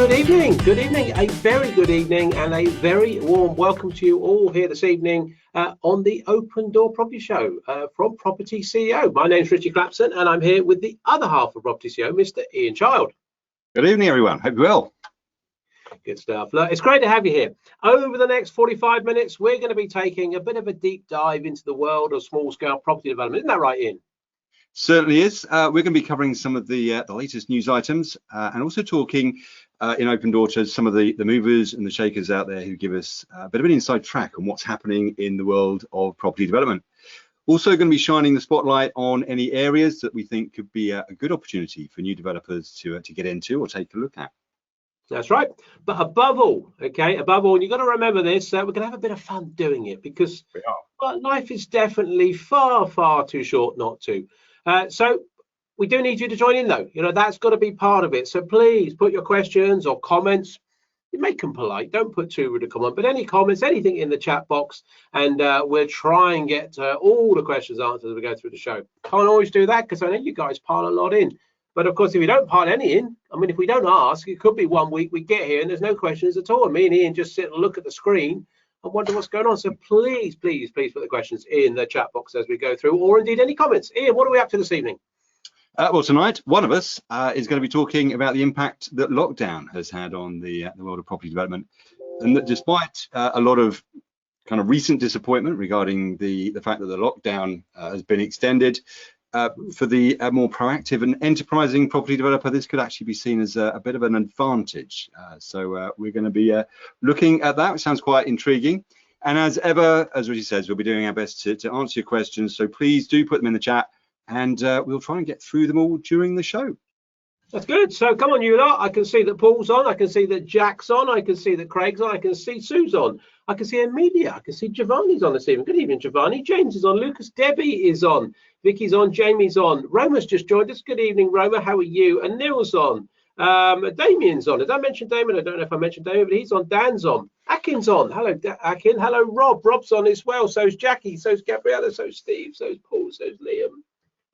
Good evening, a very good evening and a very warm welcome to you all here this evening on the Open Door Property Show from Property CEO. My name's Richie Clapson and I'm here with the other half of Property CEO, Mr. Ian Child. Good evening, everyone. Hope you're well. Good stuff. Look, it's great to have you here. Over the next 45 minutes, we're going to be taking a bit of a deep dive into the world of small-scale property development. Isn't that right, Ian? Certainly is. We're going to be covering some of the latest news items and also talking in Open Door to some of the movers and the shakers out there who give us a bit of an inside track on what's happening in the world of property development. Also going to be shining the spotlight on any areas that we think could be a good opportunity for new developers to get into or take a look at. That's right. But above all, you've got to remember this, we're going to have a bit of fun doing it because life is definitely far, far too short not to. So we do need you to join in, though. You know, that's got to be part of it. So please put your questions or comments. You make them polite. Don't put too rude a comment, but any comments, anything in the chat box, and we'll try and get all the questions answered as we go through the show. Can't always do that because I know you guys pile a lot in. But of course, if you don't pile any in, I mean, if we don't ask, it could be one week we get here and there's no questions at all. And me and Ian just sit and look at the screen and wonder what's going on. So please put the questions in the chat box as we go through, or indeed any comments. Ian, what are we up to this evening? Well, tonight, one of us is going to be talking about the impact that lockdown has had on the world of property development. And that despite a lot of kind of recent disappointment regarding the fact that the lockdown has been extended, for the more proactive and enterprising property developer, this could actually be seen as a bit of an advantage. So we're going to be looking at that. It sounds quite intriguing. And as ever, as Richie says, we'll be doing our best to answer your questions. So please do put them in the chat and we'll try and get through them all during the show. That's good. So come on, you lot. I can see that Paul's on. I can see that Jack's on. I can see that Craig's on. I can see Sue's on. I can see Amelia. I can see Giovanni's on this evening. Good evening, Giovanni. James is on. Lucas, Debbie is on. Vicky's on. Jamie's on. Roma's just joined us. Good evening, Roma. How are you? And Neil's on. Damien's on. Did I mention Damien? I don't know if I mentioned Damien, but he's on. Dan's on. Akin's on. Hello, Akin. Hello, Rob. Rob's on as well. So's Jackie. So's Gabriella. So's Steve. So's Paul. So's Liam. In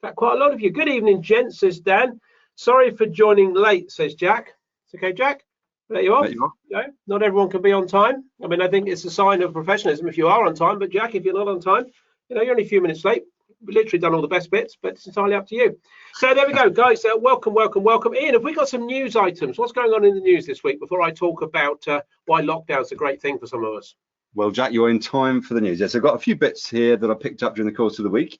fact, quite a lot of you. Good evening, gents, says Dan. Sorry for joining late, says Jack. It's okay, Jack. There you are. No, not everyone can be on time. I mean, I think it's a sign of professionalism if you are on time. But Jack, if you're not on time, you know, you're only a few minutes late. We've literally done all the best bits, but it's entirely up to you. So there we go, guys. Welcome. Ian, have we got some news items? What's going on in the news this week before I talk about why lockdown's a great thing for some of us? Well, Jack, you're in time for the news. Yes, I've got a few bits here that I picked up during the course of the week.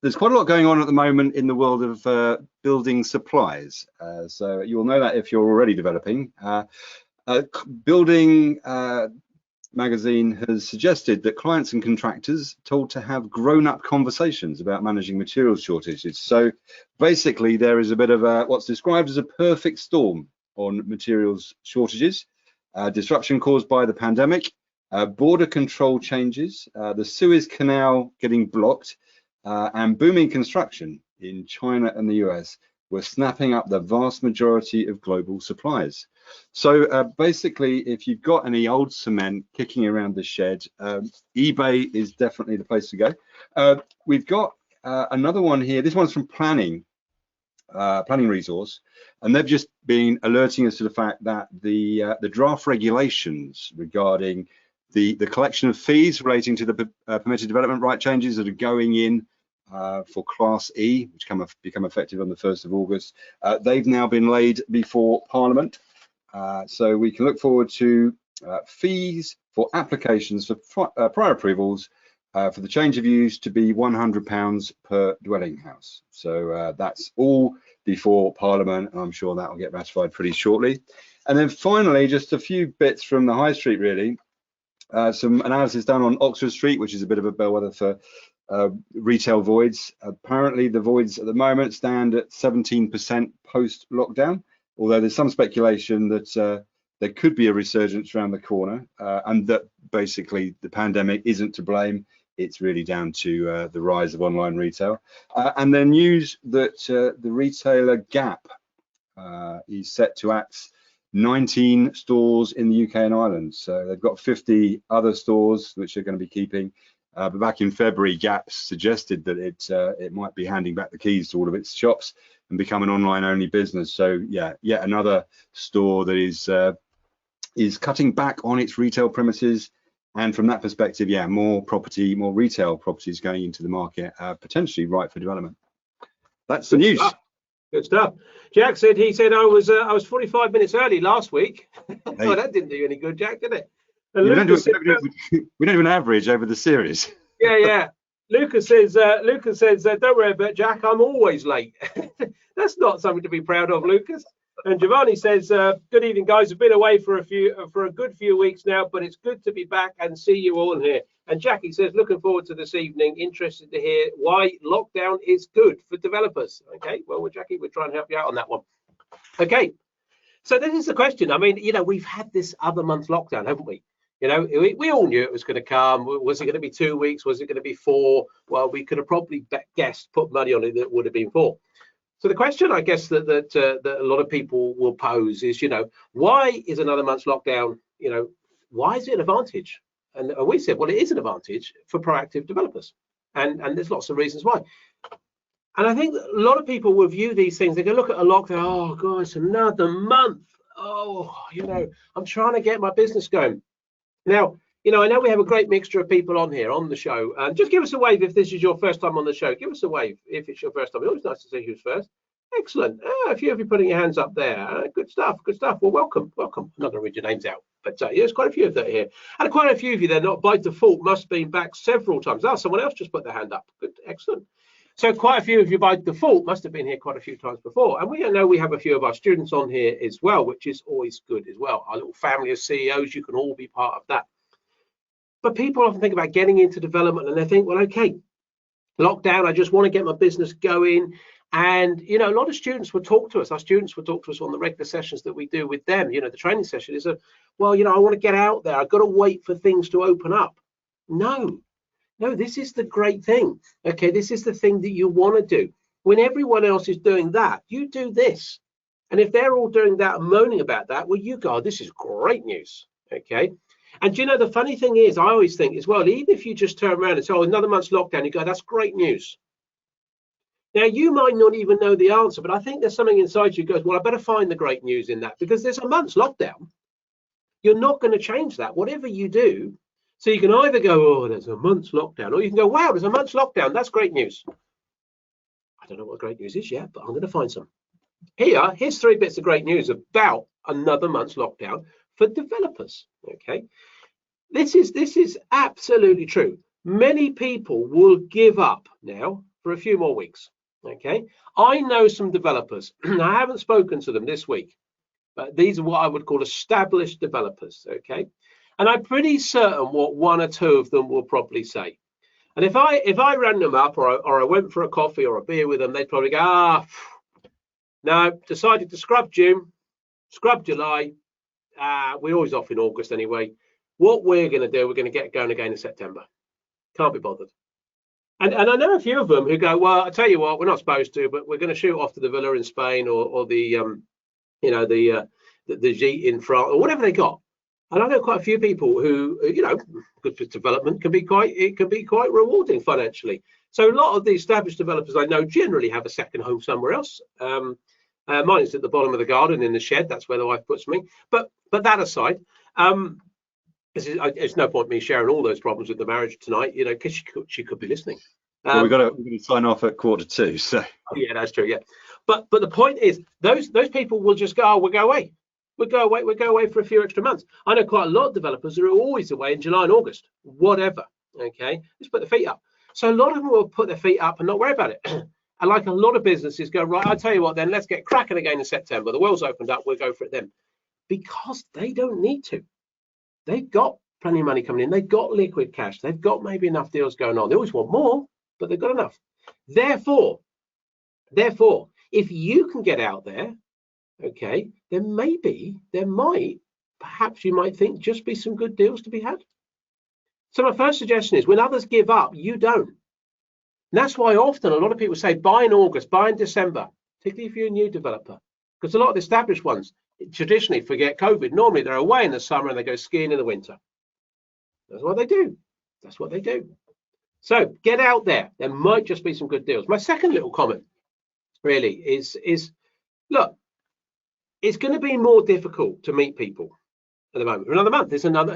There's quite a lot going on at the moment in the world of building supplies. So you'll know that if you're already developing. Building magazine has suggested that clients and contractors are told to have grown-up conversations about managing materials shortages. So basically, there is a bit of what's described as a perfect storm on materials shortages, disruption caused by the pandemic, border control changes, the Suez Canal getting blocked, and booming construction in China and the US were snapping up the vast majority of global supplies. So basically, if you've got any old cement kicking around the shed, eBay is definitely the place to go. We've got another one here. This one's from Planning Resource, and they've just been alerting us to the fact that the draft regulations regarding the collection of fees relating to the permitted development right changes that are going in for Class E, which become effective on the 1st of August, they've now been laid before Parliament. So we can look forward to fees for applications for prior approvals for the change of use to be £100 per dwelling house. So that's all before Parliament, and I'm sure that will get ratified pretty shortly. And then finally, just a few bits from the high street, really. Some analysis done on Oxford Street, which is a bit of a bellwether for retail voids. Apparently the voids at the moment stand at 17% post-lockdown, although there's some speculation that there could be a resurgence around the corner, and that basically the pandemic isn't to blame. It's really down to the rise of online retail. And then news that the retailer Gap is set to axe 19 stores in the UK and Ireland. So they've got 50 other stores which they're going to be keeping. But back in February, Gap suggested that it might be handing back the keys to all of its shops and become an online-only business. So yeah, yet another store that is cutting back on its retail premises. And from that perspective, yeah, more retail properties going into the market, potentially ripe for development. That's the news. Good stuff. Jack said I was 45 minutes early last week. Well, that didn't do you any good, Jack, did it? And we don't do an average over the series. Yeah. Lucas says, don't worry about Jack, I'm always late. That's not something to be proud of, Lucas. And Giovanni says, good evening, guys. I've been away for a good few weeks now, but it's good to be back and see you all here. And Jackie says, looking forward to this evening. Interested to hear why lockdown is good for developers. Okay, well, Jackie, we'll try and help you out on that one. Okay, so this is the question. I mean, we've had this other month lockdown, haven't we? We all knew it was going to come. Was it going to be 2 weeks? Was it going to be 4? Well, we could have probably guessed, put money on it that it would have been 4. So the question, I guess, that a lot of people will pose is, why is another month's lockdown, why is it an advantage? And we said, well, it is an advantage for proactive developers. And there's lots of reasons why. And I think a lot of people will view these things. They go look at a lockdown. Oh, God, it's another month. Oh, I'm trying to get my business going. Now, I know we have a great mixture of people on here on the show. And just give us a wave if this is your first time on the show. Give us a wave if it's your first time. It's always nice to see who's first. Excellent. A few of you putting your hands up there. Good stuff. Good stuff. Well, welcome. I'm not going to read your names out, but there's quite a few of that here. And quite a few of you there, not by default, must have been back several times. Someone else just put their hand up. Good. Excellent. So quite a few of you by default must have been here quite a few times before. And we know we have a few of our students on here as well, which is always good as well. Our little family of CEOs, you can all be part of that. But people often think about getting into development and they think, well, okay, lockdown, I just want to get my business going. And, a lot of students will talk to us. Our students will talk to us on the regular sessions that we do with them. The training session is I want to get out there. I've got to wait for things to open up. No, this is the great thing. Okay, this is the thing that you want to do. When everyone else is doing that, you do this. And if they're all doing that and moaning about that, well, you go, this is great news. Okay. And the funny thing is, I always think as well, even if you just turn around and say, oh, another month's lockdown, you go, that's great news. Now, you might not even know the answer, but I think there's something inside you that goes, well, I better find the great news in that, because there's a month's lockdown. You're not going to change that, whatever you do. So you can either go, oh, there's a month's lockdown, or you can go, wow, there's a month's lockdown. That's great news. I don't know what great news is yet, but I'm going to find some. Here's 3 bits of great news about another month's lockdown for developers. Okay, this is absolutely true. Many people will give up now for a few more weeks. Okay, I know some developers. I haven't spoken to them this week, but these are what I would call established developers. Okay, and I'm pretty certain what 1 or 2 of them will probably say. And if I ran them up or I went for a coffee or a beer with them, they'd probably go, no, decided to scrub June, scrub July. We're always off in August anyway. What we're going to do, we're going to get going again in September. Can't be bothered. And I know a few of them who go, well, I tell you what, we're not supposed to, but we're going to shoot off to the villa in Spain or the gîte in France or whatever they got. And I know quite a few people who, good for development can be quite rewarding financially. So a lot of the established developers I know generally have a second home somewhere else. Mine is at the bottom of the garden in the shed. That's where the wife puts me. But that aside, it's no point me sharing all those problems with the marriage tonight, because she could be listening. Well, we're going to sign off at 1:45. So. Oh, yeah, that's true. Yeah, but the point is, those people will just go, oh, we'll go away. We'll go away for a few extra months. I know quite a lot of developers who are always away in July and August, whatever. Okay, just put the feet up. So a lot of them will put their feet up and not worry about it. And like a lot of businesses go, right, I'll tell you what, then let's get cracking again in September. The world's opened up, we'll go for it then. Because they don't need to. They've got plenty of money coming in. They've got liquid cash. They've got maybe enough deals going on. They always want more, but they've got enough. Therefore, if you can get out there, okay, then perhaps you might think just be some good deals to be had. So my first suggestion is when others give up, you don't. And that's why often a lot of people say buy in August, buy in December, particularly if you're a new developer, because a lot of the established ones traditionally forget COVID. Normally they're away in the summer and they go skiing in the winter. That's what they do. That's what they do. So get out there. There might just be some good deals. My second little comment really is look, it's going to be more difficult to meet people at the moment. For another month, it's another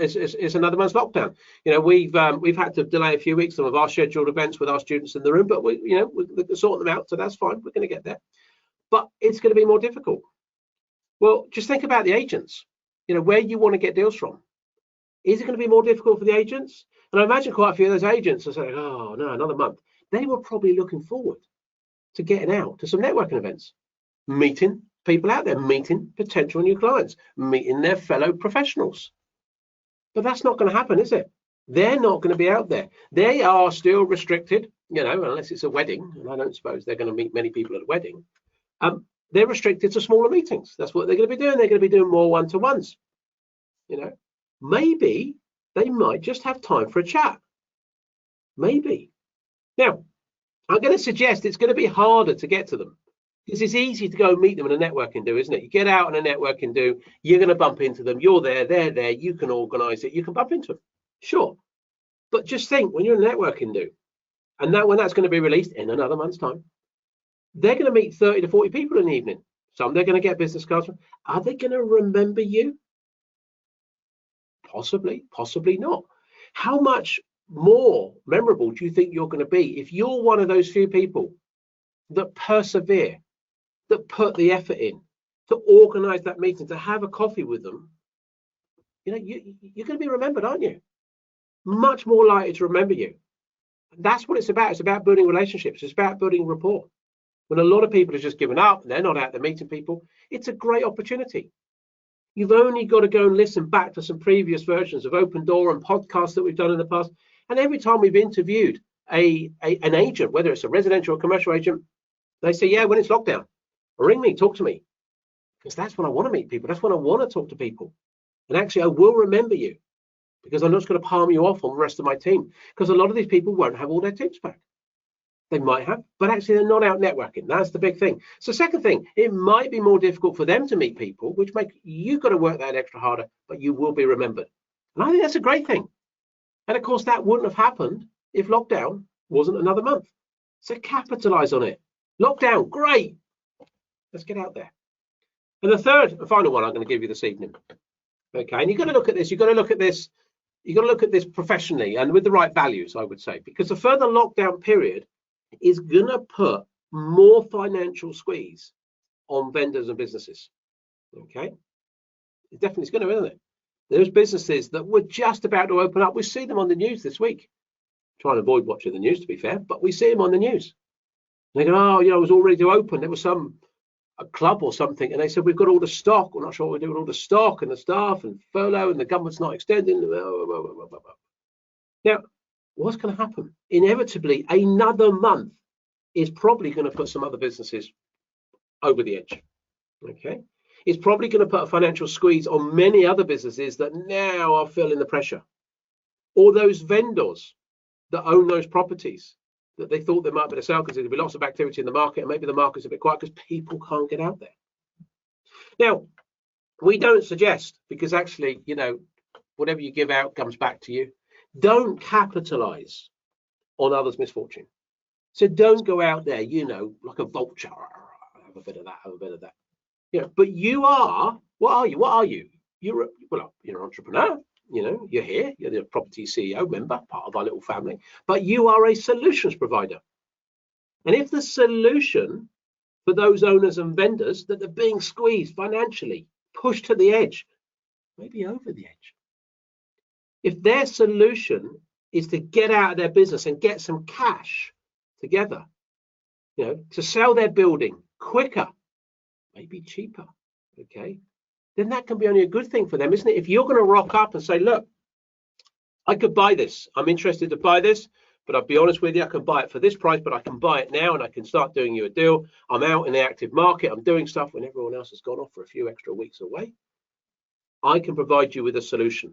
month's lockdown. You know, we've had to delay a few weeks some of our scheduled events with our students in the room, but we're sorting them out, so that's fine. We're going to get there, but it's going to be more difficult. Well, just think about the agents. You know, where you want to get deals from. Is it going to be more difficult for the agents? And I imagine quite a few of those agents are saying, "Oh no, another month." They were probably looking forward to getting out to some networking events, meeting people out there, meeting potential new clients, meeting their fellow professionals. But that's not going to happen, is it? They're not going to be out there. They are still restricted, you know, unless it's a wedding, and I don't suppose they're going to meet many people at a wedding. They're restricted to smaller meetings. That's what they're going to be doing. They're going to be doing more one-to-ones. You know, maybe they might just have time for a chat. Maybe. Now, I'm going to suggest it's going to be harder to get to them because it's easy to go and meet them in a networking do, isn't it? You get out in a networking do, you're going to bump into them. You're there, they're there. You can organize it. You can bump into them. Sure. But just think when you're in a networking do, and when that's going to be released in another month's time, they're going to meet 30 to 40 people in the evening. Some they're going to get business cards from. Are they going to remember you? Possibly, possibly not. How much more memorable do you think you're going to be if you're one of those few people that persevere, that put the effort in to organize that meeting, to have a coffee with them? You know, you're going to be remembered, aren't you? Much more likely to remember you. That's what it's about. It's about building relationships. It's about building rapport. When a lot of people have just given up and they're not out there meeting people, it's a great opportunity. You've only got to go and listen back to some previous versions of Open Door and podcasts that we've done in the past. And every time we've interviewed an agent, whether it's a residential or commercial agent, they say, yeah, when it's lockdown, ring me, talk to me. Because that's when I want to meet people. That's when I want to talk to people. And actually, I will remember you because I'm not just going to palm you off on the rest of my team. Because a lot of these people won't have all their teams back. They might have, but actually they're not out networking. That's the big thing. So second thing, it might be more difficult for them to meet people, which make you've got to work that extra harder, but you will be remembered. And I think that's a great thing. And of course, that wouldn't have happened if lockdown wasn't another month. So capitalize on it. Lockdown, great. Let's get out there. And the third and final one I'm going to give you this evening. Okay, and you've got to look at this. You've got to look at this. You've got to look at this professionally and with the right values, I would say, because the further lockdown period is going to put more financial squeeze on vendors and businesses. Okay, it definitely is going to, isn't it? There's businesses that were just about to open up. We see them on the news this week. Trying to avoid watching the news, to be fair, but we see them on the news. They go, oh, you know, it was all ready to open. There was a club or something, and they said we've got all the stock. We're not sure what we're doing with all the stock and the staff and furlough, and the government's not extending. Now, what's going to happen? Inevitably, another month is probably going to put some other businesses over the edge. Okay, it's probably going to put a financial squeeze on many other businesses that now are feeling the pressure, or those vendors that own those properties that they thought they might be able to sell because there'll be lots of activity in the market, and maybe the market's a bit quiet because people can't get out there. Now, we don't suggest, because actually, you know, whatever you give out comes back to you. Don't capitalize on others' misfortune. So don't go out there, you know, like a vulture. Have a bit of that, have a bit of that. Yeah, but you are, what are you? What are you? You're an entrepreneur. You know, you're here, you're the property CEO member, part of our little family, but you are a solutions provider. And if the solution for those owners and vendors that are being squeezed financially, pushed to the edge, maybe over the edge, if their solution is to get out of their business and get some cash together, you know, to sell their building quicker, maybe cheaper, okay, then that can be only a good thing for them, isn't it? If you're going to rock up and say, look, I could buy this. I'm interested to buy this, but I'll be honest with you, I can buy it for this price, but I can buy it now and I can start doing you a deal. I'm out in the active market. I'm doing stuff when everyone else has gone off for a few extra weeks away. I can provide you with a solution.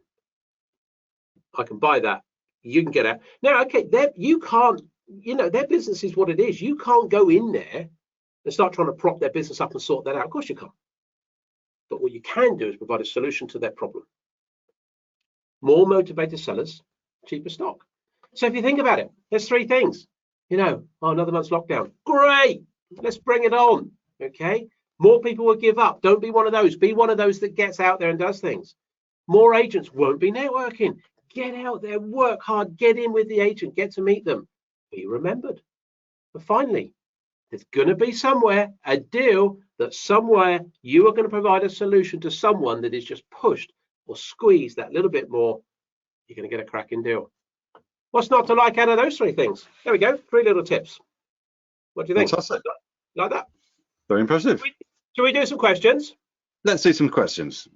I can buy that. You can get out. Now, okay, you can't, you know, their business is what it is. You can't go in there and start trying to prop their business up and sort that out. Of course you can't. But what you can do is provide a solution to their problem. More motivated sellers, cheaper stock. So if you think about it, there's three things. Oh, another month's lockdown. Great. Let's bring it on. Okay. More people will give up. Don't be one of those. Be one of those that gets out there and does things. More agents won't be networking. Get out there, work hard, get in with the agent, get to meet them. Be remembered. But finally, there's going to be somewhere a deal that somewhere you are going to provide a solution to someone that is just pushed or squeezed that little bit more. You're going to get a cracking deal. What's not to like out of those three things? There we go. 3 little tips. What do you think? Fantastic. Like that? Very impressive. Shall we do some questions? Let's do some questions.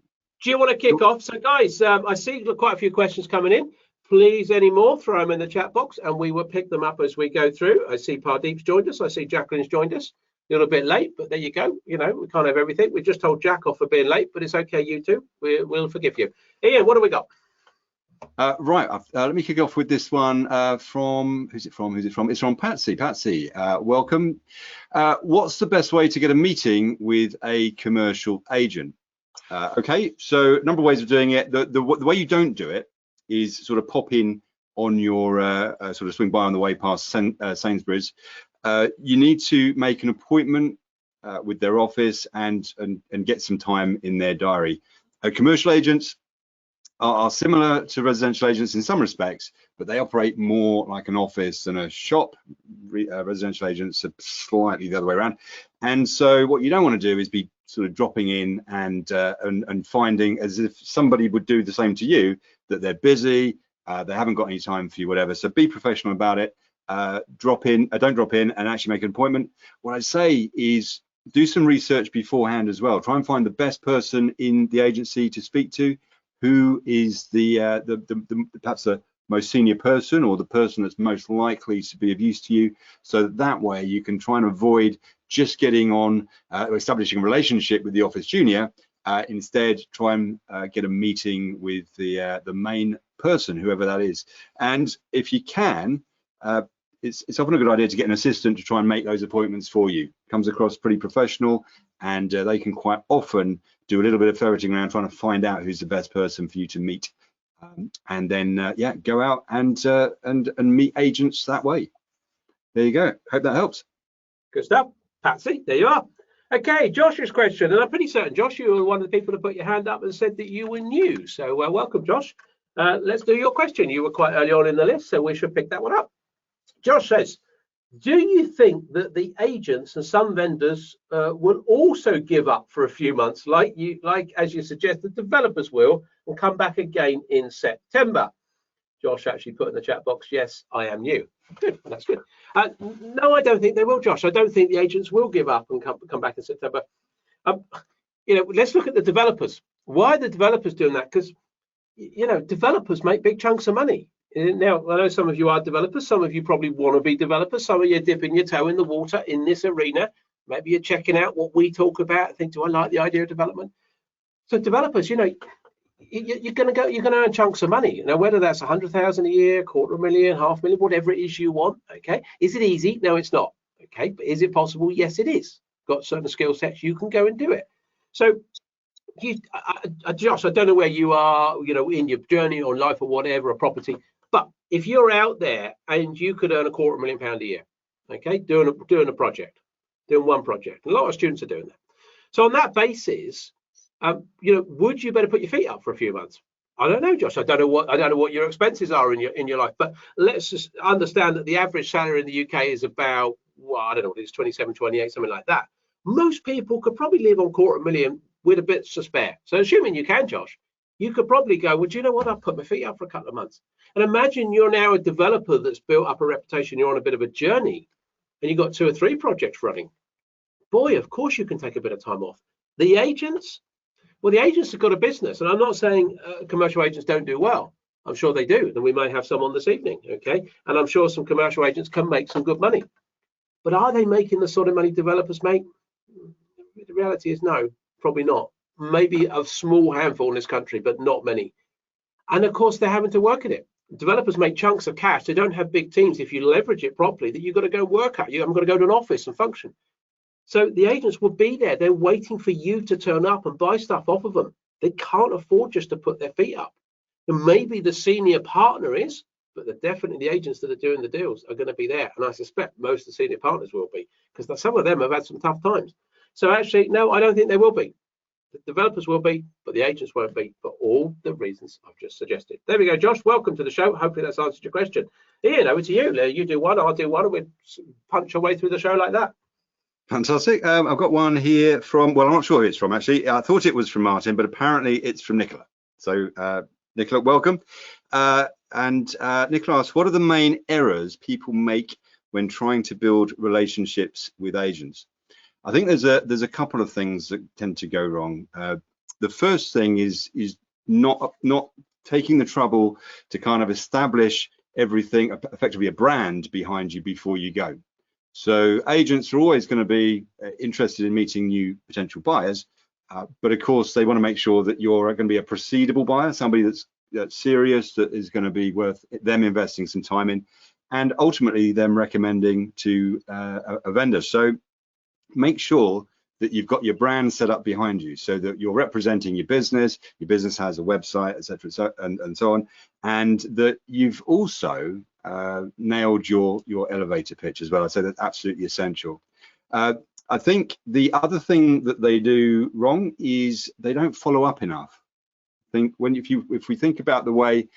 Do you want to kick off? So guys, I see quite a few questions coming in. Please, any more, throw them in the chat box and we will pick them up as we go through. I see Pardeep's joined us. I see Jacqueline's joined us. A little bit late, but there you go. We can't have everything. We just told Jack off for being late, but it's okay, you two. We'll forgive you. Ian, what do we got? Right, let me kick off with this one from, who's it from? It's from Patsy. Patsy, welcome. What's the best way to get a meeting with a commercial agent? Okay, so a number of ways of doing it. The way you don't do it is sort of pop in on your sort of swing by on the way past Sainsbury's. You need to make an appointment with their office and get some time in their diary. Commercial agents are similar to residential agents in some respects, but they operate more like an office than a shop. Residential agents are slightly the other way around. And so what you don't want to do is be sort of dropping in and finding, as if somebody would do the same to you, that they're busy, they haven't got any time for you, whatever. So be professional about it. Don't drop in and actually make an appointment. What I say is do some research beforehand as well. Try and find the best person in the agency to speak to. Who is perhaps the most senior person or the person that's most likely to be of use to you, so that way you can try and avoid just getting on establishing a relationship with the office junior. Instead, try and get a meeting with the main person, whoever that is. And if you can, it's often a good idea to get an assistant to try and make those appointments for you. Comes across pretty professional, and they can quite often do a little bit of ferreting around trying to find out who's the best person for you to meet, and then yeah, go out and meet agents that way. There you go. Hope that helps. Good stuff. Patsy, there you are. Okay, Josh's question, and I'm pretty certain, Josh, you were one of the people that put your hand up and said that you were new. So welcome, Josh. Let's do your question. You were quite early on in the list, so we should pick that one up. Josh says, do you think that the agents and some vendors will also give up for a few months, like as you suggest, the developers will, and come back again in September? Josh actually put in the chat box, yes, I am new. Good, that's good. No, I don't think they will, Josh. I don't think the agents will give up and come back in September. Let's look at the developers. Why are the developers doing that? Because, developers make big chunks of money. Now, I know some of you are developers. Some of you probably want to be developers. Some of you are dipping your toe in the water in this arena. Maybe you're checking out what we talk about. Think, do I like the idea of development? So developers, you're going to earn chunks of money. Now, whether that's 100,000 a year, $250,000, $500,000, whatever it is you want. Okay, is it easy? No, it's not. Okay, but is it possible? Yes, it is. Got certain skill sets, you can go and do it. So, Josh, I don't know where you are, in your journey or life or whatever, or property. But if you're out there and you could earn £250,000 a year, okay, doing a project, doing one project, a lot of students are doing that. So on that basis, would you better put your feet up for a few months? I don't know, Josh. I don't know what your expenses are in your life, but let's just understand that the average salary in the UK is about, I don't know what it is, 27, 28, something like that. Most people could probably live on £250,000 with a bit to spare. So assuming you can, Josh, you could probably go, well, do you know what? I'll put my feet up for a couple of months. And imagine you're now a developer that's built up a reputation. You're on a bit of a journey and you've got 2 or 3 projects running. Boy, of course you can take a bit of time off. The agents, well, the agents have got a business. And I'm not saying commercial agents don't do well. I'm sure they do. And we may have some on this evening, okay? And I'm sure some commercial agents can make some good money. But are they making the sort of money developers make? The reality is no, probably not. Maybe a small handful in this country, but not many. And of course, they're having to work at it. Developers make chunks of cash. They don't have big teams. If you leverage it properly, that you've got to go work at. You haven't got to go to an office and function. So the agents will be there. They're waiting for you to turn up and buy stuff off of them. They can't afford just to put their feet up. And maybe the senior partner is, but definitely the agents that are doing the deals are going to be there, and I suspect most of the senior partners will be, because some of them have had some tough times. So actually, no, I don't think they will be. The developers will be, but the agents won't be, for all the reasons I've just suggested. There we go, Josh. Welcome to the show. Hopefully that's answered your question. Ian, over to you. You do one, I'll do one, and we'll punch our way through the show like that. Fantastic. I've got one here from, well, I'm not sure who it's from, actually. I thought it was from Martin, but apparently it's from Nicola. So, Nicola, welcome. Nicola asks, what are the main errors people make when trying to build relationships with agents? I think there's a couple of things that tend to go wrong. The first thing is not taking the trouble to kind of establish everything, effectively a brand behind you before you go. So agents are always going to be interested in meeting new potential buyers, but of course they want to make sure that you're going to be a proceedable buyer, somebody that's serious, that is going to be worth them investing some time in, and ultimately them recommending to a vendor. So make sure that you've got your brand set up behind you, so that you're representing your business has a website, etc., and so on, and that you've also nailed your elevator pitch as well. So that's absolutely essential. I think the other thing that they do wrong is they don't follow up enough. I think if we think about the way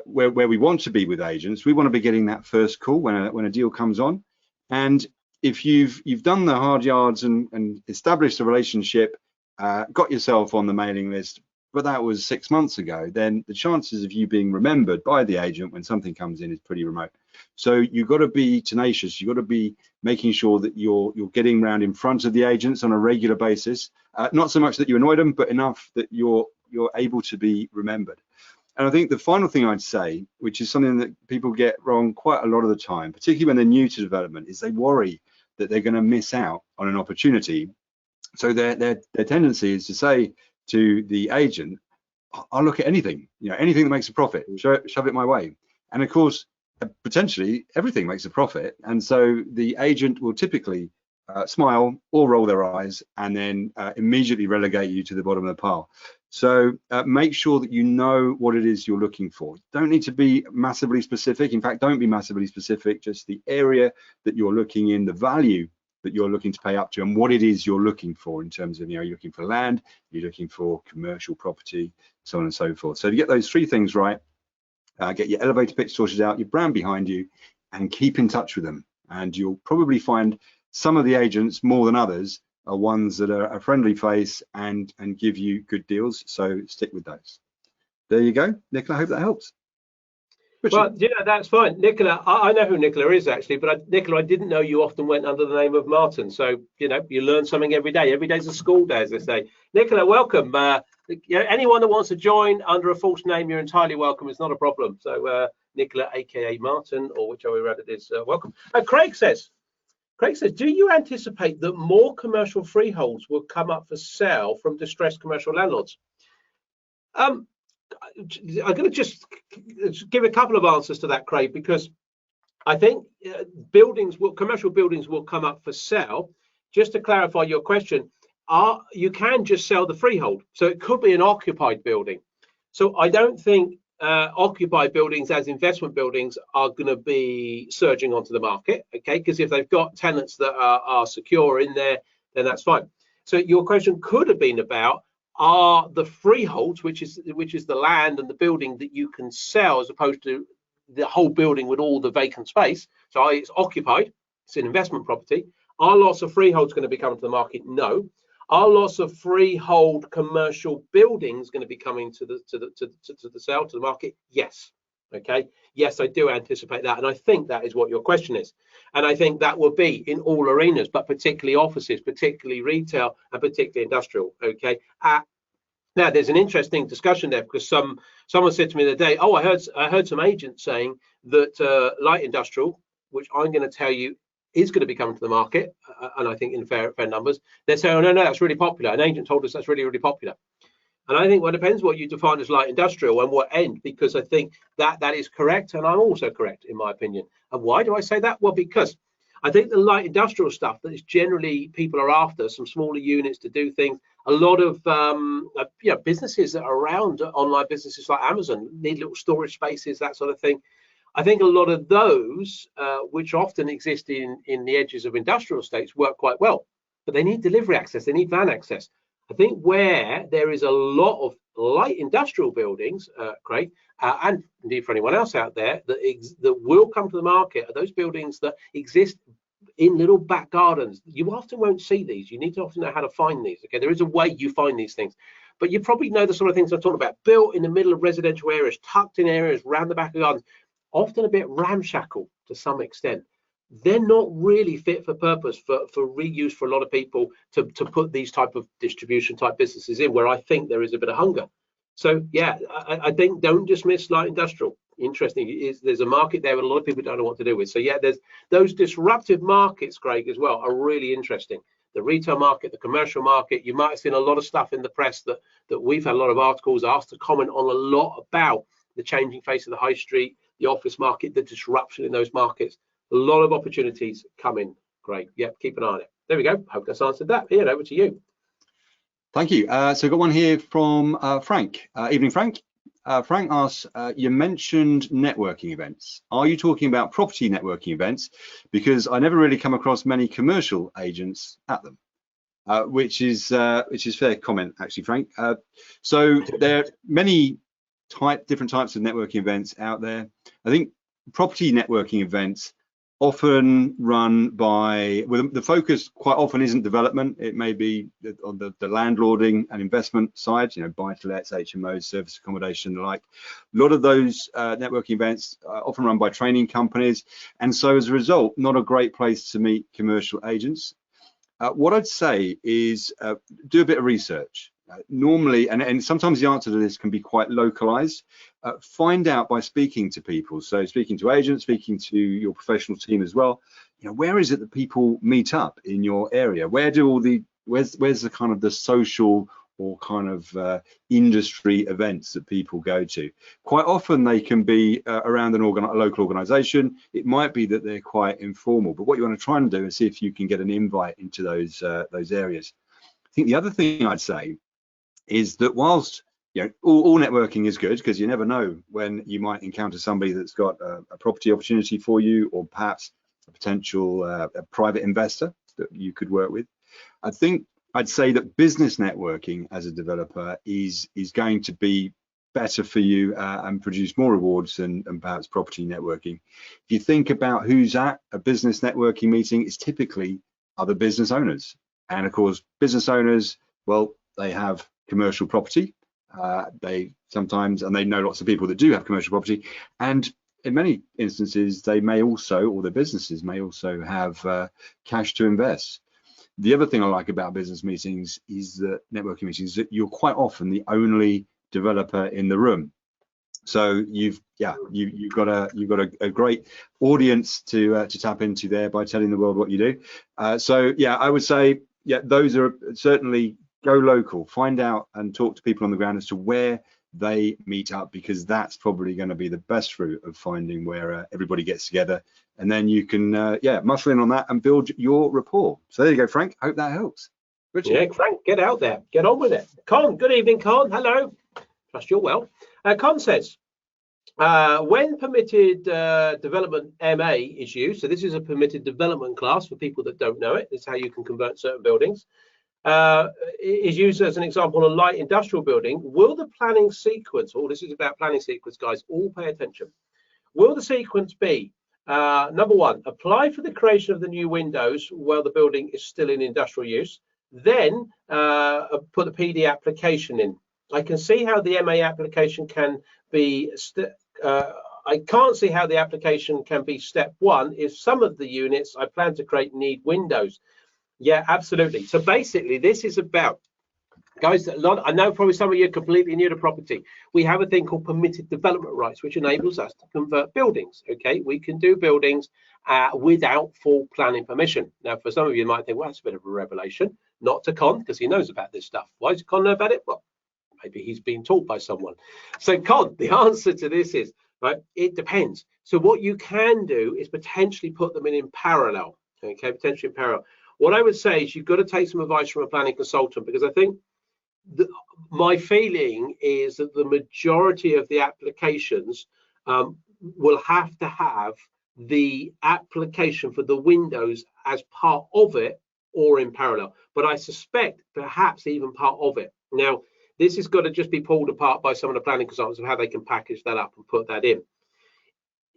where we want to be with agents, we want to be getting that first call when a deal comes on, and if you've done the hard yards and established a relationship, got yourself on the mailing list, but that was 6 months ago, then the chances of you being remembered by the agent when something comes in is pretty remote. So you've got to be tenacious. You've got to be making sure that you're getting around in front of the agents on a regular basis, not so much that you annoy them, but enough that you're able to be remembered. And I think the final thing I'd say, which is something that people get wrong quite a lot of the time, particularly when they're new to development, is they worry that they're going to miss out on an opportunity. So their tendency is to say to the agent, I'll look at anything, anything that makes a profit, shove it my way. And of course, potentially everything makes a profit. And so the agent will typically smile or roll their eyes and then immediately relegate you to the bottom of the pile. So make sure that you know what it is you're looking for. You don't need to be massively specific. In fact, don't be massively specific, just the area that you're looking in, the value that you're looking to pay up to, and what it is you're looking for in terms of, you're looking for land, you're looking for commercial property, so on and so forth. So to get those three things right, get your elevator pitch sorted out, your brand behind you, and keep in touch with them. And you'll probably find some of the agents, more than others, are ones that are a friendly face and give you good deals. So stick with those. There you go, Nicola. I hope that helps. Richard. Well, yeah, that's fine, Nicola. I know who Nicola is actually, but Nicola, I didn't know you often went under the name of Martin. So you learn something every day. Every day's a school day, as they say. Nicola, welcome. Anyone that wants to join under a false name, you're entirely welcome. It's not a problem. So Nicola, aka Martin, or whichever way around it is, welcome. Craig says, do you anticipate that more commercial freeholds will come up for sale from distressed commercial landlords? I'm going to just give a couple of answers to that, Craig, because I think commercial buildings will come up for sale. Just to clarify your question, you can just sell the freehold, so it could be an occupied building. So I don't think occupied buildings as investment buildings are going to be surging onto the market, okay? Because if they've got tenants that are secure in there, then that's fine. So your question could have been about, are the freeholds, which is the land and the building that you can sell, as opposed to the whole building with all the vacant space. So it's occupied, it's an investment property. Are lots of freeholds going to be coming to the market? No. Are lots of freehold commercial buildings going to be coming to the sale, to the market? Yes. Okay. Yes, I do anticipate that, and I think that is what your question is. And I think that will be in all arenas, but particularly offices, particularly retail, and particularly industrial. Okay. Now there's an interesting discussion there, because someone said to me the other day, oh, I heard some agents saying that light industrial, which I'm going to tell you is going to be coming to the market, and I think in fair numbers, they're saying, oh, no, that's really popular. An agent told us that's really, really popular. And I think, well, it depends what you define as light industrial and what end, because I think that is correct, and I'm also correct in my opinion. And why do I say that? Well, because I think the light industrial stuff that is generally people are after, some smaller units to do things, a lot of businesses that are around, online businesses like Amazon, need little storage spaces, that sort of thing. I think a lot of those, which often exist in the edges of industrial estates, work quite well, but they need delivery access, they need van access. I think where there is a lot of light industrial buildings, Craig, and indeed for anyone else out there that will come to the market, are those buildings that exist in little back gardens. You often won't see these. You need to often know how to find these. Okay, there is a way you find these things, but you probably know the sort of things I'm talking about. Built in the middle of residential areas, tucked in areas round the back of gardens, often a bit ramshackle to some extent. They're not really fit for purpose for reuse for a lot of people to put these type of distribution type businesses in, where I think there is a bit of hunger. So yeah, I think don't dismiss light industrial. Interesting, there's a market there, but a lot of people don't know what to do with. So yeah, there's those disruptive markets, Craig, as well, are really interesting. The retail market, the commercial market. You might have seen a lot of stuff in the press that we've had a lot of articles asked to comment on a lot about the changing face of the high street, the office market, the disruption in those markets. A lot of opportunities coming. Great. Yeah, keep an eye on it. There we go. Hope that's answered that. Ian, over to you. Thank you. So I've got one here from Frank. Evening, Frank. Frank asks, you mentioned networking events. Are you talking about property networking events? Because I never really come across many commercial agents at them, which is fair comment, actually, Frank. So there are many different types of networking events out there. I think property networking events often run by, well, the focus quite often isn't development. It may be on the landlording and investment side, buy-to-lets, HMOs, service accommodation, and the like. A lot of those networking events are often run by training companies, and so as a result, not a great place to meet commercial agents. What I'd say is do a bit of research. Normally, and sometimes the answer to this can be quite localized. Find out by speaking to people. So speaking to agents, speaking to your professional team as well. Where is it that people meet up in your area? Where's the kind of the social or kind of industry events that people go to? Quite often they can be around a local organization. It might be that they're quite informal, but what you want to try and do is see if you can get an invite into those areas. I think the other thing I'd say is that whilst all networking is good, because you never know when you might encounter somebody that's got a property opportunity for you, or perhaps a potential a private investor that you could work with. I think I'd say that business networking as a developer is going to be better for you and produce more rewards than perhaps property networking. If you think about who's at a business networking meeting, it's typically other business owners. And of course, business owners, well, they have commercial property. They know lots of people that do have commercial property, and in many instances they may also, or their businesses may also have cash to invest. The other thing I like about business meetings is that networking meetings, that you're quite often the only developer in the room. So you've got a great audience to tap into there by telling the world what you do. So yeah, I would say those are certainly. Go local, find out and talk to people on the ground as to where they meet up, because that's probably going to be the best route of finding where everybody gets together, and then you can muscle in on that and build your rapport. So there you go, Frank. Hope that helps. Richard. Yeah, Frank, get out there, get on with it. Con, good evening, Con. Hello. Trust you're well. Con says, when permitted development MA is used, so this is a permitted development class for people that don't know it. This is how you can convert certain buildings. Is used as an example on a light industrial building. Will the planning sequence, this is about planning sequence, guys, all pay attention. Will the sequence be, number one, apply for the creation of the new windows while the building is still in industrial use, then put the PD application in. I can see how the MA application can be, I can't see how the application can be step one if some of the units I plan to create need windows. Yeah, absolutely. So basically, this is about, guys, I know probably some of you are completely new to property. We have a thing called permitted development rights, which enables us to convert buildings. Okay, we can do buildings without full planning permission. Now, for some of you might think, well, that's a bit of a revelation. Not to Con, because he knows about this stuff. Why does Con know about it? Well, maybe he's been taught by someone. So Con, the answer to this is, right, it depends. So what you can do is potentially put them in parallel. Okay, potentially in parallel. What I would say is you've got to take some advice from a planning consultant, because I think my feeling is that the majority of the applications will have to have the application for the windows as part of it or in parallel, but I suspect perhaps even part of it. Now, this has got to just be pulled apart by some of the planning consultants of how they can package that up and put that in.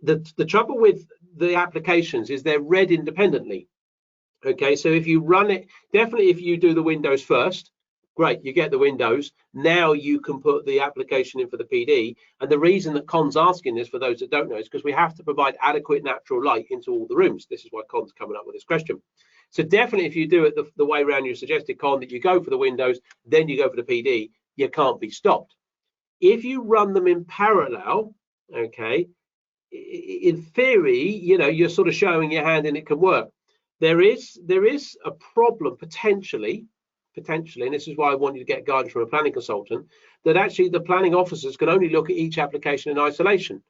The trouble with the applications is they're read independently. Okay, so if you run it, definitely if you do the windows first, great, you get the windows. Now you can put the application in for the PD. And the reason that Con's asking this, for those that don't know, is because we have to provide adequate natural light into all the rooms. This is why Con's coming up with this question. So definitely if you do it the way around you suggested, Con, that you go for the windows, then you go for the PD, you can't be stopped. If you run them in parallel, okay, in theory, you know, you're sort of showing your hand and it can work. There is a problem potentially, and this is why I want you to get guidance from a planning consultant, that actually the planning officers can only look at each application in isolation.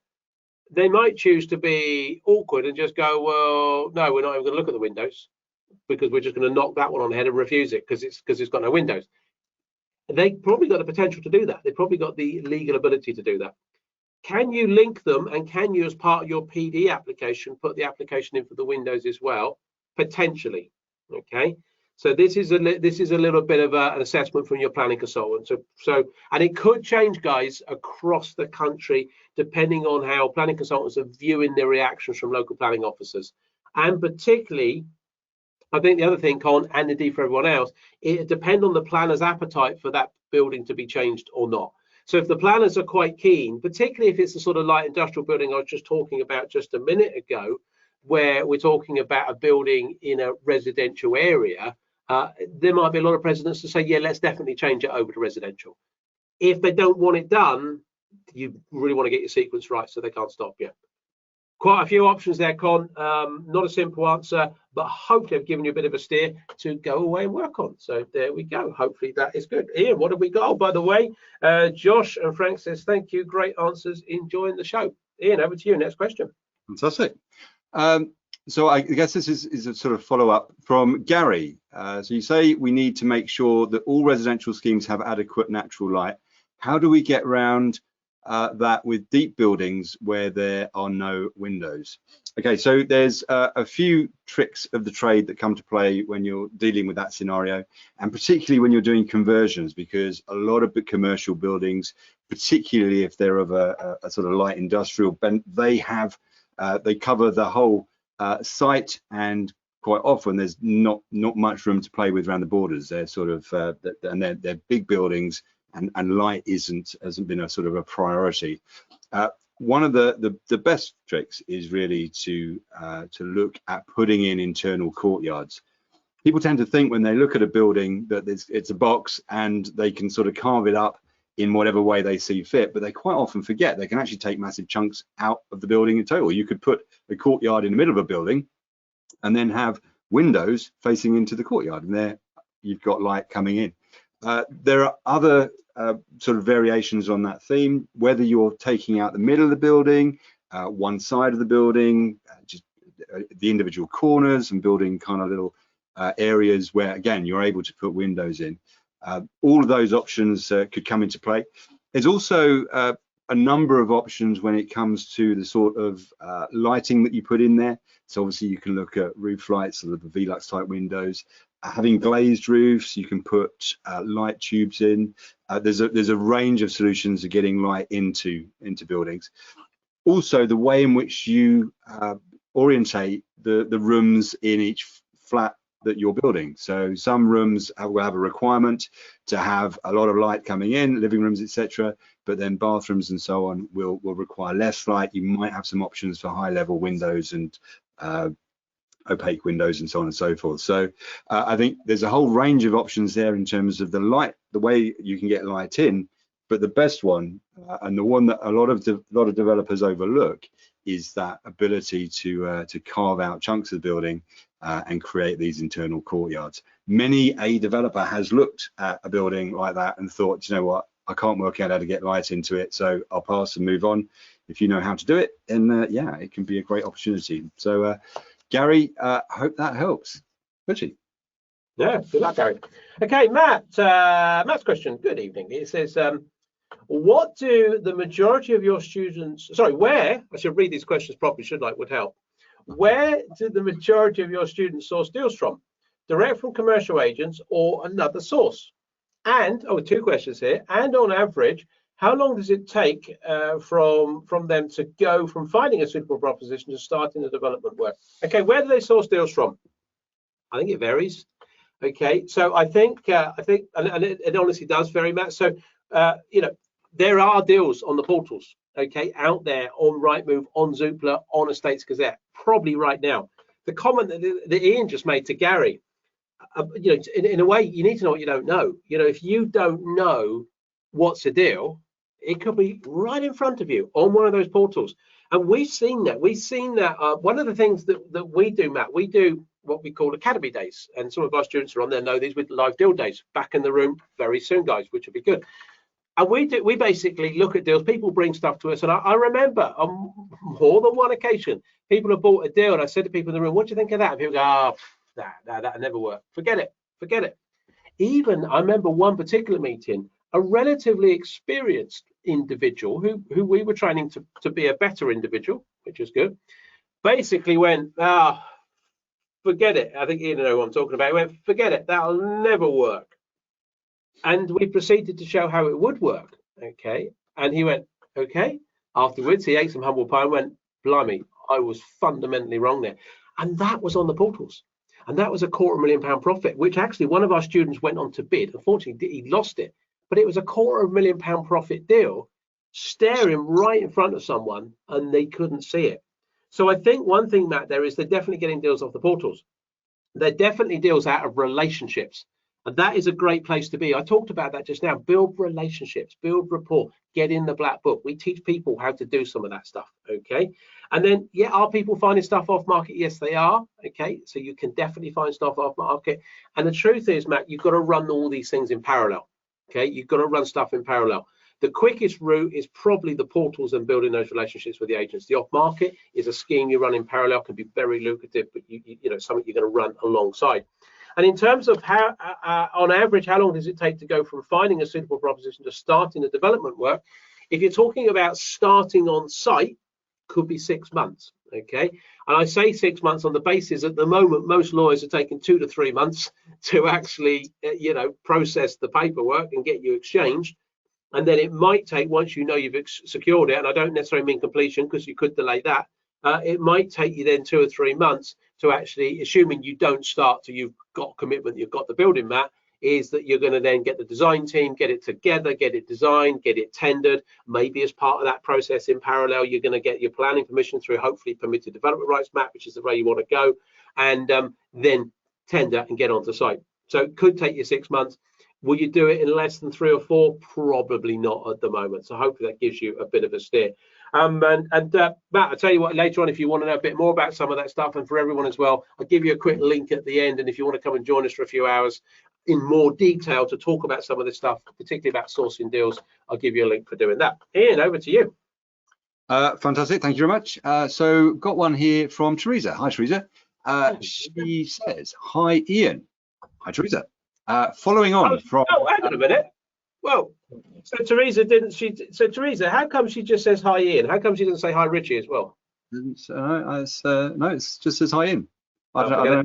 They might choose to be awkward and just go, well, no, we're not even going to look at the windows because we're just going to knock that one on the head and refuse it because it's got no windows. They probably got the potential to do that. They've probably got the legal ability to do that. Can you link them, and can you, as part of your PD application, put the application in for the windows as well? Potentially. Okay, so this is a little bit of an assessment from your planning consultant. So and it could change, guys, across the country depending on how planning consultants are viewing their reactions from local planning officers. And particularly, I think the other thing, Con, and indeed for everyone else, it depends on the planner's appetite for that building to be changed or not. So if the planners are quite keen, particularly if it's the sort of light industrial building I was just talking about just a minute ago, where we're talking about a building in a residential area, there might be a lot of presidents to say, yeah, let's definitely change it over to residential. If they don't want it done, you really want to get your sequence right so they can't stop you. Quite a few options there, Con. Not a simple answer, but hopefully I've given you a bit of a steer to go away and work on. So there we go. Hopefully that is good. Ian, what have we got? Oh, by the way, Josh and Frank says, thank you. Great answers. Enjoying the show. Ian, over to you. Next question. Fantastic. So I guess this is a sort of follow-up from Gary. So you say we need to make sure that all residential schemes have adequate natural light. How do we get around that with deep buildings where there are no windows? Okay, so there's a few tricks of the trade that come to play when you're dealing with that scenario, and particularly when you're doing conversions, because a lot of the commercial buildings, particularly if they're of a sort of light industrial bent, they cover the whole site, and quite often there's not much room to play with around the borders. They're sort of and they're big buildings, and light hasn't been a sort of a priority. One of the best tricks is really to look at putting in internal courtyards. People tend to think when they look at a building that it's a box and they can sort of carve it up in whatever way they see fit, but they quite often forget they can actually take massive chunks out of the building in total. You could put a courtyard in the middle of a building and then have windows facing into the courtyard, and there you've got light coming in. There are other sort of variations on that theme, whether you're taking out the middle of the building, one side of the building, just the individual corners, and building kind of little areas where, again, you're able to put windows in. All of those options could come into play. There's also a number of options when it comes to the sort of lighting that you put in there. So obviously you can look at roof lights, sort of the Velux type windows. Having glazed roofs, you can put light tubes in. There's a range of solutions to getting light into buildings. Also, the way in which you orientate the rooms in each flat that you're building. So some rooms will have a requirement to have a lot of light coming in, living rooms, etc. But then bathrooms and so on will require less light. You might have some options for high level windows and opaque windows and so on and so forth. So I think there's a whole range of options there in terms of the light, the way you can get light in. But the best one, and the one that a lot of developers overlook, is that ability to carve out chunks of the building and create these internal courtyards. Many a developer has looked at a building like that and thought, you know what, I can't work out how to get light into it, so I'll pass and move on. If you know how to do it, and yeah, it can be a great opportunity. So Gary, hope that helps. Richie. Yeah, good luck, Gary. Okay, Matt. Matt's question. Good evening. It says, What do the majority of your students, sorry, where, I should read these questions properly, shouldn't I, would help. Where do the majority of your students source deals from? Direct from commercial agents or another source? And, oh, 2 questions here. And on average, how long does it take from them to go from finding a suitable proposition to starting the development work? Okay, where do they source deals from? I think it varies. Okay, so I think, and it honestly does vary, Matt. So, you know, there are deals on the portals, okay, out there on Rightmove, on Zoopla, on Estates Gazette, probably right now. The comment that Ian just made to Gary, you know, in a way, you need to know what you don't know. You know, if you don't know what's a deal, it could be right in front of you on one of those portals. And we've seen that. We've seen that. One of the things that we do, Matt, we do what we call academy days, and some of our students are on there know these with live deal days. Back in the room very soon, guys, which will be good. And we basically look at deals. People bring stuff to us, and I remember on more than one occasion, people have bought a deal, and I said to people in the room, "What do you think of that?" And people go, "Oh, that'll never work. Forget it. Forget it." Even I remember one particular meeting, a relatively experienced individual who we were training to be a better individual, which is good, basically went, forget it. I think you know what I'm talking about. He went, forget it. That'll never work. And we proceeded to show how it would work. Okay. And he went, okay. Afterwards, he ate some humble pie and went, blimey, I was fundamentally wrong there. And that was on the portals. And that was a £250,000 profit, which actually one of our students went on to bid. Unfortunately, he lost it. But it was a £250,000 profit deal, staring right in front of someone, and they couldn't see it. So I think one thing, Matt, there is they're definitely getting deals off the portals. They're definitely deals out of relationships. And that is a great place to be. I talked about that just now. Build relationships, build rapport, get in the black book. We teach people how to do some of that stuff, okay? And then, yeah, are people finding stuff off market? Yes, they are, okay? So you can definitely find stuff off market. And the truth is, Matt, you've got to run all these things in parallel, okay? You've got to run stuff in parallel. The quickest route is probably the portals and building those relationships with the agents. The off market is a scheme you run in parallel, can be very lucrative, but you know, something you're going to run alongside. And in terms of how, on average, how long does it take to go from finding a suitable proposition to starting the development work? If you're talking about starting on site, could be 6 months, okay? And I say 6 months on the basis at the moment, most lawyers are taking 2 to 3 months to actually, you know, process the paperwork and get you exchanged. And then it might take, once you know you've secured it, and I don't necessarily mean completion because you could delay that, it might take you then 2 or 3 months to actually, assuming you don't start till you've got commitment, you've got the building, Matt, is that you're going to then get the design team, get it together, get it designed, get it tendered. Maybe as part of that process in parallel, you're going to get your planning permission through hopefully permitted development rights, Matt, which is the way you want to go, and then tender and get onto site. So it could take you 6 months. Will you do it in less than 3 or 4? Probably not at the moment. So hopefully that gives you a bit of a steer. Matt, I'll tell you what, later on, if you want to know a bit more about some of that stuff, and for everyone as well, I'll give you a quick link at the end. And if you want to come and join us for a few hours in more detail to talk about some of this stuff, particularly about sourcing deals, I'll give you a link for doing that. Ian, over to you. Fantastic. Thank you very much. So got one here from Teresa. Hi, Teresa. She says, hi, Ian. Hi, Teresa. Following on from... Oh, hang on a minute. Well, so Teresa didn't she? So Teresa, how come she just says hi Ian? How come she doesn't say hi Richie as well? No, it's just says hi Ian. I don't know.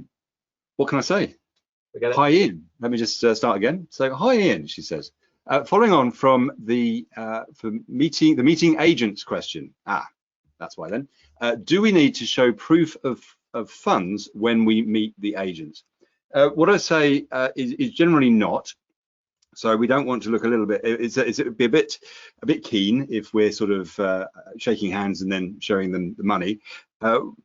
What can I say? Hi Ian. Let me just start again. So hi Ian, she says. Following on from the meeting agents question. That's why then. Do we need to show proof of funds when we meet the agents? What I say is generally not. So we don't want to look a little bit. It'd be a bit keen if we're sort of shaking hands and then showing them the money.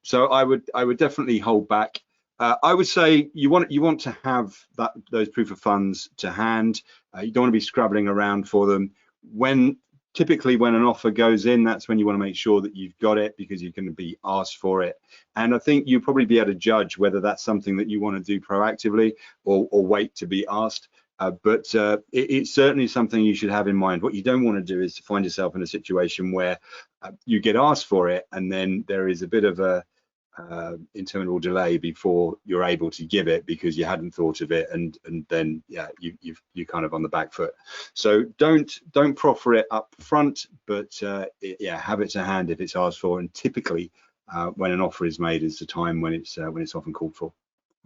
So I would definitely hold back. I would say you want to have those proof of funds to hand. You don't want to be scrabbling around for them. Typically when an offer goes in, that's when you want to make sure that you've got it, because you're going to be asked for it. And I think you'll probably be able to judge whether that's something that you want to do proactively or wait to be asked. But it's certainly something you should have in mind. What you don't want to do is to find yourself in a situation where you get asked for it and then there is a bit of a interminable delay before you're able to give it because you hadn't thought of it, and then yeah, you're kind of on the back foot. So don't proffer it up front, but yeah, have it to hand if it's asked for, and typically when an offer is made is the time when it's often called for.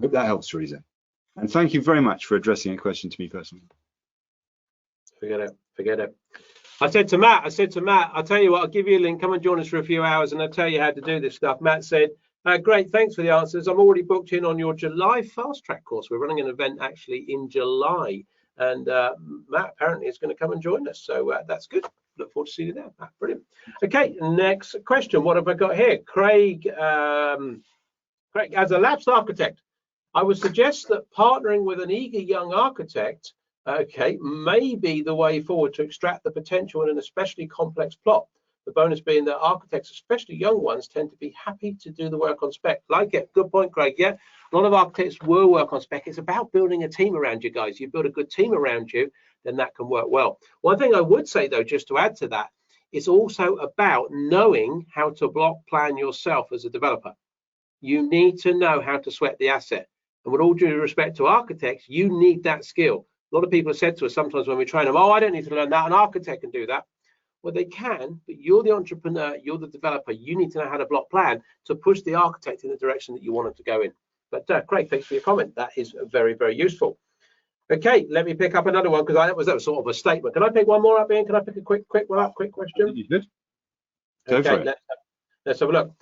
Hope that helps, Teresa. And thank you very much for addressing a question to me personally. Forget it. I said to Matt, I'll tell you what, I'll give you a link, come and join us for a few hours and I'll tell you how to do this stuff. Matt said, great, thanks for the answers. I'm already booked in on your July fast track course. We're running an event actually in July, and Matt apparently is going to come and join us. So that's good. Look forward to seeing you there, Matt. Brilliant. Okay, next question. What have I got here? Craig, Craig, as a lapsed architect, I would suggest that partnering with an eager young architect, okay, may be the way forward to extract the potential in an especially complex plot. The bonus being that architects, especially young ones, tend to be happy to do the work on spec. Like it. Good point, Craig. Yeah, a lot of architects will work on spec. It's about building a team around you guys. You build a good team around you, then that can work well. One thing I would say, though, just to add to that, it's also about knowing how to block plan yourself as a developer. You need to know how to sweat the asset. And with all due respect to architects, you need that skill. A lot of people have said to us sometimes when we train them, oh, I don't need to learn that, an architect can do that. Well, they can, but you're the entrepreneur, you're the developer. You need to know how to block plan to push the architect in the direction that you want them to go in. But Craig, thanks for your comment. That is very, very useful. Okay, let me pick up another one because that was sort of a statement. Can I pick one more up, Ian? Can I pick a quick one up? Quick question? You did. Go for it. Let's have a look.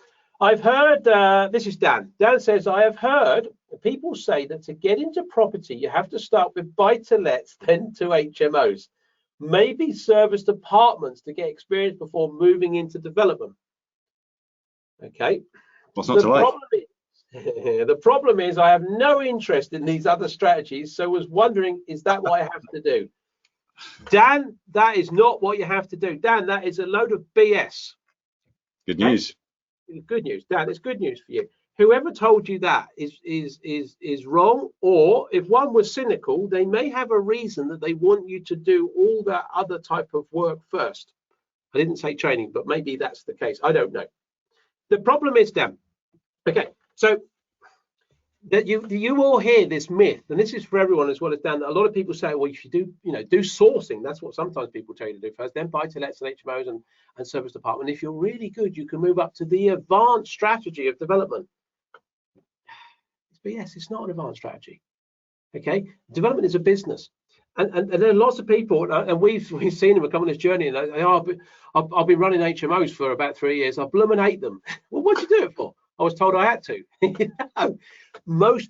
I've heard, this is Dan. Dan says, I have heard people say that to get into property, you have to start with buy-to-lets, then to HMOs, maybe serviced apartments to get experience before moving into development. Okay. What's not to like? The problem is I have no interest in these other strategies, so I was wondering, is that what I have to do? Dan, that is not what you have to do. Dan, that is a load of BS. Good news. Good news, Dan. It's good news for you. Whoever told you that is wrong, or if one was cynical, they may have a reason that they want you to do all that other type of work first. I didn't say training, but maybe that's the case. I don't know. The problem is, Dan. Okay, so that you will hear this myth, and this is for everyone as well as Dan. That a lot of people say, well, you should do sourcing. That's what sometimes people tell you to do first, then buy-to-lets and HMOs and service department. If you're really good, you can move up to the advanced strategy of development. It's BS. It's not an advanced strategy. Okay, development is a business, and there are lots of people, and we've seen them come on this journey, and I've been running HMOs for about 3 years. I blooming hate them. Well, what'd you do it for? I was told I had to.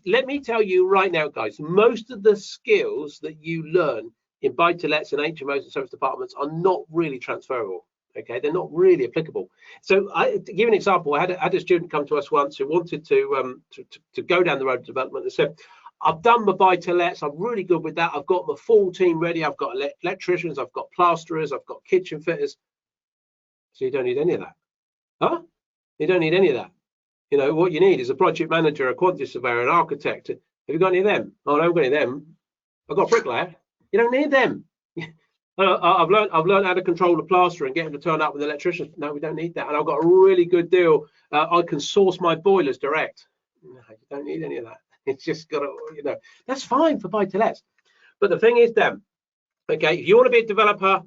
Let me tell you right now, guys, most of the skills that you learn in buy-to-lets and HMOs and service departments are not really transferable. Okay, they're not really applicable. So to give you an example, I had a student come to us once who wanted to go down the road of development and said, I've done my buy-to-lets, I'm really good with that, I've got my full team ready, I've got electricians, I've got plasterers, I've got kitchen fitters. So you don't need any of that. Huh? You don't need any of that. You know, what you need is a project manager, a quantity surveyor, an architect. Have you got any of them? Oh, I haven't got any of them. I've got a bricklayer. You don't need them. I've learned how to control the plaster and get him to turn up with the electrician. No, we don't need that. And I've got a really good deal. I can source my boilers direct. No, you don't need any of that. It's just got to, that's fine for buy-to-lets. But the thing is, Dan, okay, if you want to be a developer,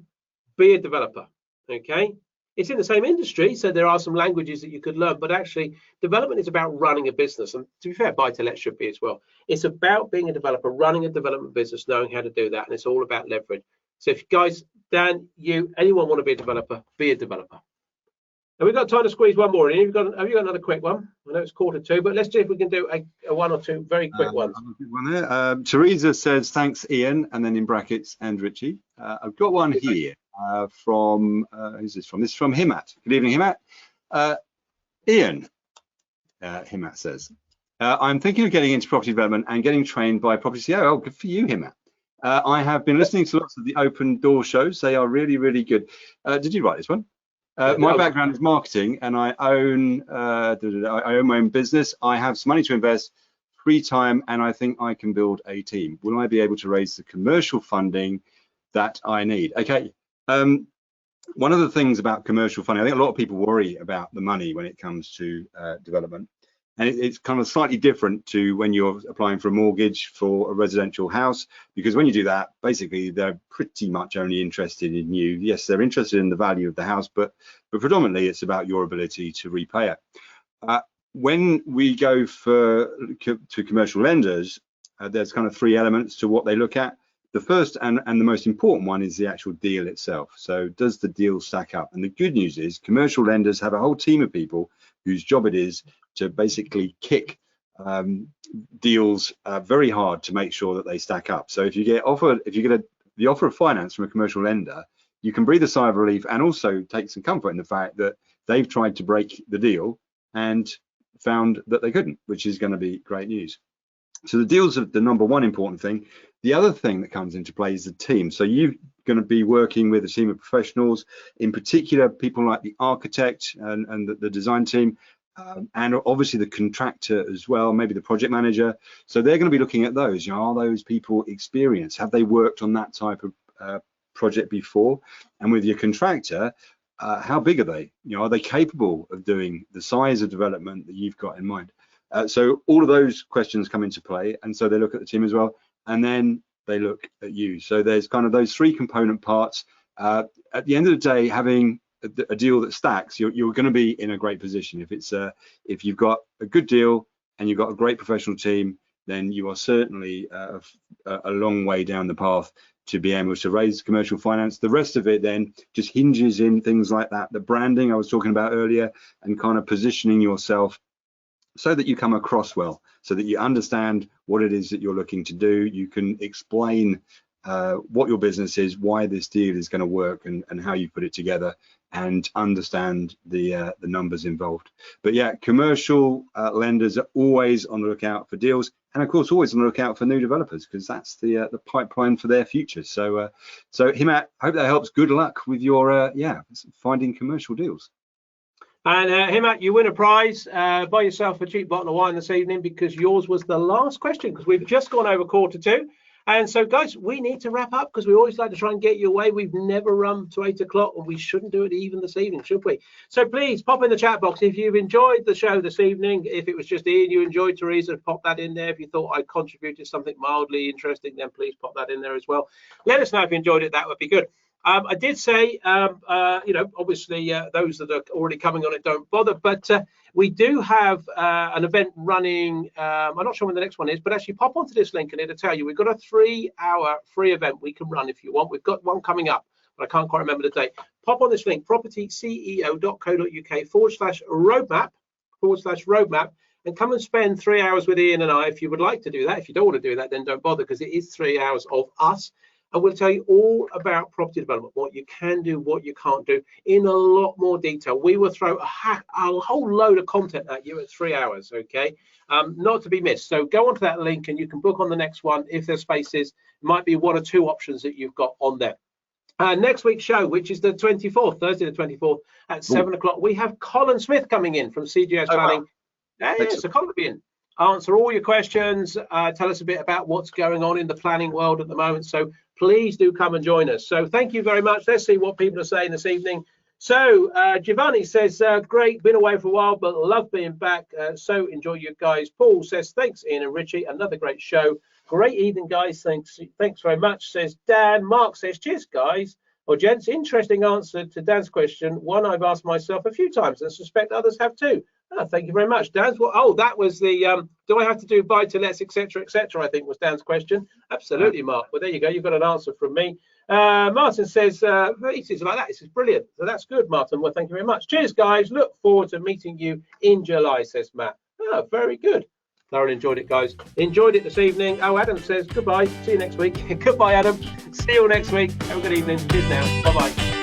be a developer. Okay. It's in the same industry, so there are some languages that you could learn, but actually development is about running a business. And to be fair, buy-to-let should be as well. It's about being a developer, running a development business, knowing how to do that. And it's all about leverage. So if guys, Dan, anyone want to be a developer, be a developer. And we've got time to squeeze one more in. Have you got another quick one? I know it's 1:45, but let's see if we can do a one or two very quick ones. One there. Teresa says, thanks, Ian, and then in brackets, and Richie. I've got one here. From who's this from? This is from Himat. Good evening, Himat. Ian, Himat says, I'm thinking of getting into property development and getting trained by propertyCEO. Oh, good for you, Himat. I have been listening to lots of the open door shows. They are really, really good. Did you write this one? My background is marketing, and I own my own business. I have some money to invest, free time, and I think I can build a team. Will I be able to raise the commercial funding that I need? Okay. One of the things about commercial funding, I think a lot of people worry about the money when it comes to development. And it's kind of slightly different to when you're applying for a mortgage for a residential house, because when you do that, basically they're pretty much only interested in you. Yes, they're interested in the value of the house, but predominantly it's about your ability to repay it. When we go to commercial lenders, there's kind of three elements to what they look at. The first and the most important one is the actual deal itself. So does the deal stack up? And the good news is commercial lenders have a whole team of people whose job it is to basically kick deals very hard to make sure that they stack up. So if you get the offer of finance from a commercial lender, you can breathe a sigh of relief and also take some comfort in the fact that they've tried to break the deal and found that they couldn't, which is going to be great news. So the deals are the number one important thing. The other thing that comes into play is the team. So you're going to be working with a team of professionals, in particular people like the architect and the design team, and obviously the contractor as well, maybe the project manager. So they're going to be looking at those. Are those people experienced? Have they worked on that type of project before? And with your contractor, how big are they? Are they capable of doing the size of development that you've got in mind? So all of those questions come into play, and so they look at the team as well, and then they look at you. So there's kind of those three component parts. At the end of the day, having a deal that stacks, you're going to be in a great position. If you've got a good deal and you've got a great professional team, then you are certainly a long way down the path to be able to raise commercial finance. The rest of it then just hinges in things like that, the branding I was talking about earlier, and kind of positioning yourself so that you come across well, so that you understand what it is that you're looking to do. You can explain what your business is, why this deal is going to work, and how you put it together, and understand the numbers involved. But yeah, commercial lenders are always on the lookout for deals, and of course always on the lookout for new developers, because that's the pipeline for their future. So Himat, hope that helps. Good luck with your finding commercial deals. And Himat, you win a prize. Buy yourself a cheap bottle of wine this evening, because yours was the last question, because we've just gone over 2:15. And so, guys, we need to wrap up, because we always like to try and get you away. We've never run to 8 o'clock, and we shouldn't do it even this evening, should we? So please pop in the chat box if you've enjoyed the show this evening. If it was just Ian you enjoyed, Teresa, pop that in there. If you thought I contributed something mildly interesting, then please pop that in there as well. Let us know if you enjoyed it. That would be good. I did say, obviously those that are already coming on it, don't bother, but we do have an event running. I'm not sure when the next one is, but actually pop onto this link and it'll tell you. We've got a 3-hour free event we can run if you want. We've got one coming up, but I can't quite remember the date. Pop on this link, propertyceo.co.uk/roadmap, and come and spend 3 hours with Ian and I if you would like to do that. If you don't want to do that, then don't bother, because it is 3 hours of us. And we'll tell you all about property development, what you can do, what you can't do, in a lot more detail. We will throw a whole load of content at you at 3 hours, okay? Not to be missed. So go onto that link and you can book on the next one if there's spaces. It might be 1 or 2 options that you've got on there. Next week's show, which is the 24th, Thursday the 24th at 7 o'clock, we have Colin Smith coming in from CGS Planning. Wow. Yeah, so Colin will be in. Answer all your questions, tell us a bit about what's going on in the planning world at the moment. So please do come and join us. So thank you very much. Let's see what people are saying this evening. So Giovanni says, great, been away for a while, but love being back. So enjoy you guys. Paul says, thanks, Ian and Richie. Another great show. Great evening, guys. Thanks very much, says Dan. Mark says, cheers, guys. Or gents, interesting answer to Dan's question. One I've asked myself a few times and suspect others have too. Oh, thank you very much, Dan. Well, oh, that was the do I have to do buy to lets, etc., etc., I think was Dan's question. Absolutely, Mark. Well, there you go. You've got an answer from me. Martin says, he says like that. This is brilliant. So that's good, Martin. Well, thank you very much. Cheers, guys. Look forward to meeting you in July, says Matt. Oh, very good. Thoroughly enjoyed it, guys. Enjoyed it this evening. Oh, Adam says goodbye. See you next week. Goodbye, Adam. See you all next week. Have a good evening. Cheers now. Bye-bye.